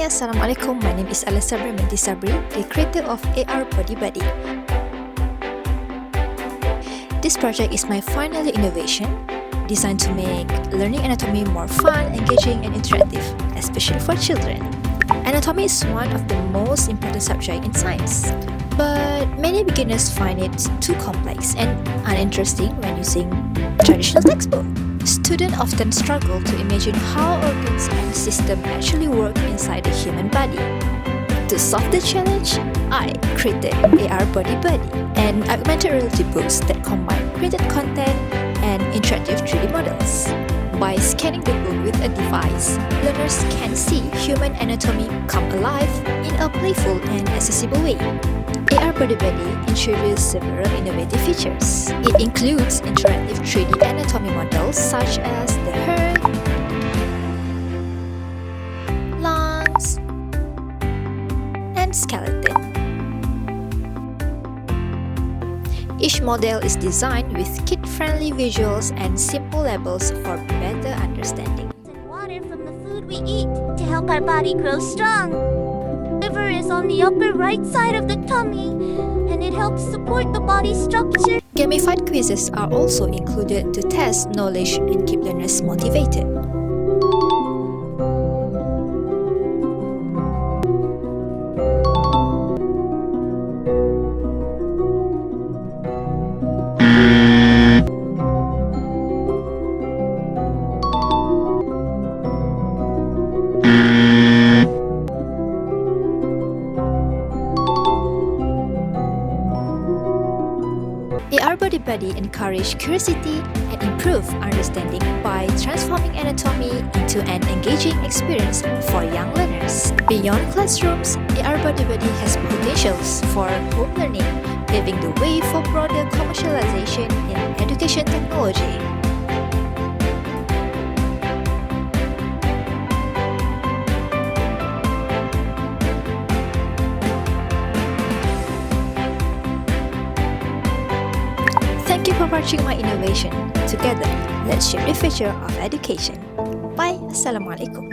Assalamualaikum. My name is Alia Sabrina Binti Sabri, the creator of AR Body Buddy. This project is my final innovation, designed to make learning anatomy more fun, engaging, and interactive, especially for children. Anatomy is one of the most important subjects in science, but many beginners find it too complex and uninteresting when using traditional textbook. Students often struggle to imagine how organs and systems actually work inside the human body. To solve the challenge, I created AR Body Buddy, an augmented reality books that combine printed content and interactive 3D models. By scanning the book with a device, learners can see human anatomy come alive in a playful and accessible way. AR Body Buddy introduced several innovative features. It includes interactive 3D anatomy models such as the heart, lungs, and skeleton. Each model is designed with kid-friendly visuals and simple labels for better understanding. Water from the food we eat to help our body grow strong. Liver is on the upper right side of the tummy, and it helps support the body structure. Gamified quizzes are also included to test knowledge and keep learners motivated. AR Body Buddy encourage curiosity and improve understanding by transforming anatomy into an engaging experience for young learners. Beyond classrooms, AR Body Buddy has potentials for home learning, paving the way for broader commercialization in education technology. Thank you for watching my innovation. Together, let's shape the future of education. Bye. Assalamualaikum.